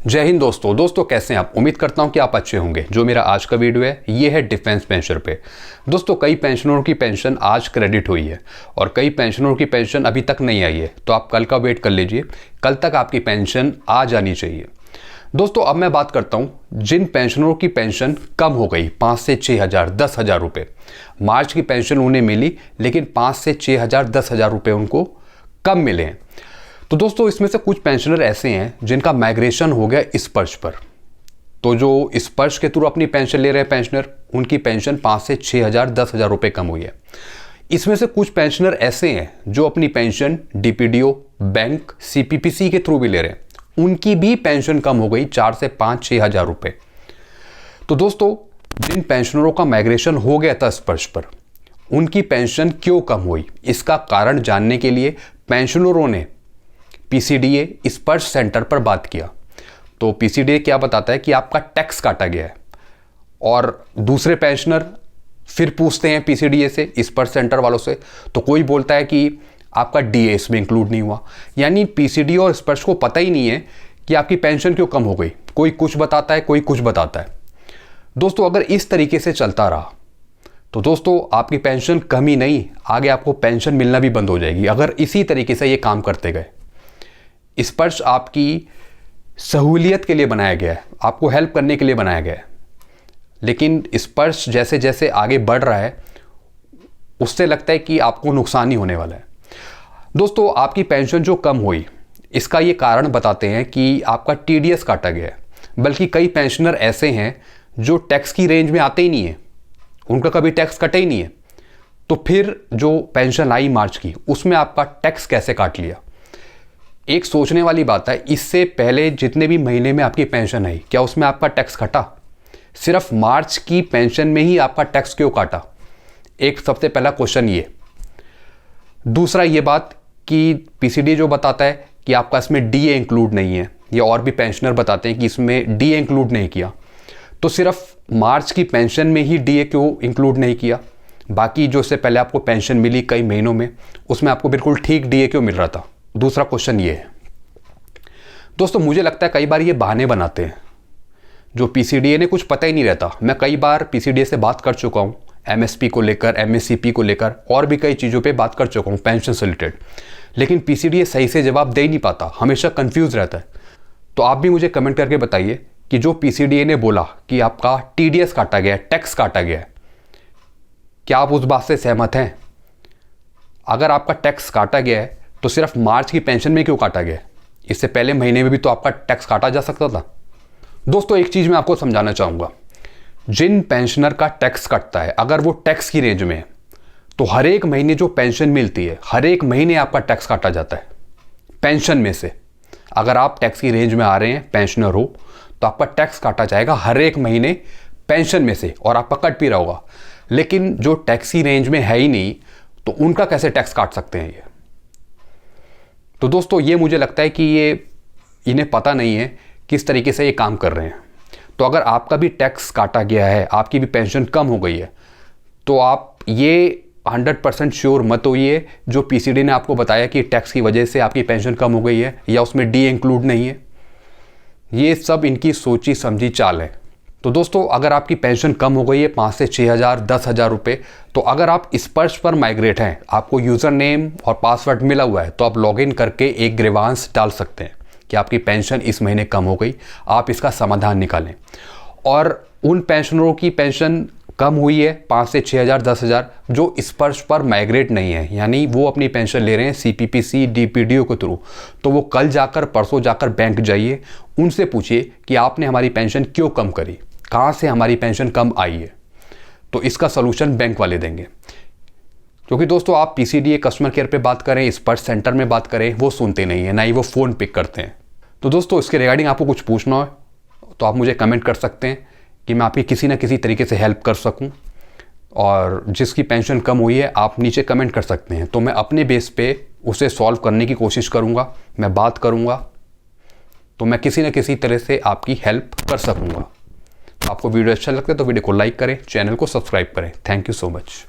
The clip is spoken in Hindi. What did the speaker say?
जय हिंद दोस्तों कैसे हैं आप। उम्मीद करता हूं कि आप अच्छे होंगे। जो मेरा आज का वीडियो है ये है डिफेंस पेंशन पे। दोस्तों कई पेंशनरों की पेंशन आज क्रेडिट हुई है और कई पेंशनरों की पेंशन अभी तक नहीं आई है, तो आप कल का वेट कर लीजिए। कल तक आपकी पेंशन आ जानी चाहिए। दोस्तों अब मैं बात करता हूं जिन पेंशनरों की पेंशन कम हो गई 5 से 6 हज़ार 10 हज़ार रुपये। मार्च की पेंशन उन्हें मिली लेकिन 5 से 6 हज़ार 10 हज़ार रुपये उनको कम मिले हैं। तो दोस्तों इसमें से कुछ पेंशनर ऐसे हैं जिनका माइग्रेशन हो गया स्पर्श पर। तो जो स्पर्श के थ्रू अपनी पेंशन ले रहे हैं पेंशनर, उनकी पेंशन 5 से 6 हज़ार 10 हज़ार रुपये कम हुई है। इसमें से कुछ पेंशनर ऐसे हैं जो अपनी पेंशन डीपीडीओ, बैंक, सीपीपीसी के थ्रू भी ले रहे हैं, उनकी भी पेंशन कम हो गई 4 से 5-6 हज़ार रुपये। तो दोस्तों जिन पेंशनरों का माइग्रेशन हो गया था स्पर्श पर, उनकी पेंशन क्यों कम हुई, इसका कारण जानने के लिए पेंशनरों ने पीसीडीए स्पर्श सेंटर पर बात किया। तो पीसीडीए क्या बताता है कि आपका टैक्स काटा गया है, और दूसरे पेंशनर फिर पूछते हैं पीसीडीए से, स्पर्श सेंटर वालों से, तो कोई बोलता है कि आपका डीए इसमें इंक्लूड नहीं हुआ। यानी पीसीडीए और स्पर्श को पता ही नहीं है कि आपकी पेंशन क्यों कम हो गई। कोई कुछ बताता है, कोई कुछ बताता है। दोस्तों अगर इस तरीके से चलता रहा तो दोस्तों आपकी पेंशन कम ही नहीं, आगे आपको पेंशन मिलना भी बंद हो जाएगी अगर इसी तरीके से ये काम करते गए। स्पर्श आपकी सहूलियत के लिए बनाया गया है, आपको हेल्प करने के लिए बनाया गया है, लेकिन स्पर्श जैसे जैसे आगे बढ़ रहा है उससे लगता है कि आपको नुकसान ही होने वाला है। दोस्तों आपकी पेंशन जो कम हुई, इसका ये कारण बताते हैं कि आपका टीडीएस काटा गया है। बल्कि कई पेंशनर ऐसे हैं जो टैक्स की रेंज में आते ही नहीं है, उनका कभी टैक्स कटा ही नहीं है। तो फिर जो पेंशन आई मार्च की, उसमें आपका टैक्स कैसे काट लिया। एक सोचने वाली बात है, इससे पहले जितने भी महीने में आपकी पेंशन आई, क्या उसमें आपका टैक्स कटा? सिर्फ मार्च की पेंशन में ही आपका टैक्स क्यों काटा? एक सबसे पहला क्वेश्चन ये। दूसरा ये बात कि पीसीडी जो बताता है कि आपका इसमें डीए इंक्लूड नहीं है, या और भी पेंशनर बताते हैं कि इसमें डीए इंक्लूड नहीं किया, तो सिर्फ मार्च की पेंशन में ही डीए क्यों इंक्लूड नहीं किया? बाकी जो से पहले आपको पेंशन मिली कई महीनों में, उसमें आपको बिल्कुल ठीक डीए क्यों मिल रहा था? दूसरा क्वेश्चन ये है। दोस्तों मुझे लगता है कई बार ये बहाने बनाते हैं, जो पीसीडीए ने कुछ पता ही नहीं रहता। मैं कई बार पीसीडीए से बात कर चुका हूँ, एमएसपी को लेकर, एमएससीपी को लेकर, और भी कई चीज़ों पे बात कर चुका हूँ पेंशन से रिलेटेड, लेकिन पीसीडीए सही से जवाब दे ही नहीं पाता, हमेशा कंफ्यूज रहता है। तो आप भी मुझे कमेंट करके बताइए कि जो पीसीडीए ने बोला कि आपका टीडीएस काटा गया है, टैक्स काटा गया है, क्या आप उस बात से सहमत हैं? अगर आपका टैक्स काटा गया है तो सिर्फ मार्च की पेंशन में क्यों काटा गया? इससे पहले महीने में भी तो आपका टैक्स काटा जा सकता था। दोस्तों एक चीज़ मैं आपको समझाना चाहूँगा, जिन पेंशनर का टैक्स कटता है, अगर वो टैक्स की रेंज में है, तो हर एक महीने जो पेंशन मिलती है, हर एक महीने आपका टैक्स काटा जाता है पेंशन में से। अगर आप टैक्स की रेंज में आ रहे हैं, पेंशनर हो, तो आपका टैक्स काटा जाएगा हर एक महीने पेंशन में से, और आपका कट भी रहा होगा। लेकिन जो टैक्स की रेंज में है ही नहीं, तो उनका कैसे टैक्स काट सकते हैं ये? तो दोस्तों ये मुझे लगता है कि ये इन्हें पता नहीं है किस तरीके से ये काम कर रहे हैं। तो अगर आपका भी टैक्स काटा गया है, आपकी भी पेंशन कम हो गई है, तो आप ये 100% श्योर मत होइए जो पीसीडी ने आपको बताया कि टैक्स की वजह से आपकी पेंशन कम हो गई है या उसमें डी इंक्लूड नहीं है। ये सब इनकी सोची समझी चाल है। तो दोस्तों अगर आपकी पेंशन कम हो गई है 5 से 6 हज़ार 10 हज़ार रुपये, तो अगर आप स्पर्श पर माइग्रेट हैं, आपको यूज़र नेम और पासवर्ड मिला हुआ है, तो आप लॉगिन करके एक ग्रीवांस डाल सकते हैं कि आपकी पेंशन इस महीने कम हो गई, आप इसका समाधान निकालें। और उन पेंशनरों की पेंशन कम हुई है 5 से 6 हज़ार 10 हज़ार जो स्पर्श पर माइग्रेट नहीं है, यानी वो अपनी पेंशन ले रहे हैं सीपीपीसी डीपीडीओ के थ्रू, तो वो कल जाकर, परसों जाकर बैंक जाइए, उनसे पूछिए कि आपने हमारी पेंशन क्यों कम करी, कहाँ से हमारी पेंशन कम आई है। तो इसका सलूशन बैंक वाले देंगे। क्योंकि दोस्तों आप पीसीडीए कस्टमर केयर पे बात करें, स्पर्श सेंटर में बात करें, वो सुनते नहीं है, ना ही वो फ़ोन पिक करते हैं। तो दोस्तों इसके रिगार्डिंग आपको कुछ पूछना हो तो आप मुझे कमेंट कर सकते हैं कि मैं आपकी किसी न किसी तरीके से हेल्प कर सकूं। और जिसकी पेंशन कम हुई है आप नीचे कमेंट कर सकते हैं, तो मैं अपने बेस पे उसे सॉल्व करने की कोशिश करूँगा, मैं बात करूँगा, तो मैं किसी न किसी तरह से आपकी हेल्प कर सकूँगा। आपको वीडियो अच्छा लगता है तो वीडियो को लाइक करें, चैनल को सब्सक्राइब करें। Thank you so much.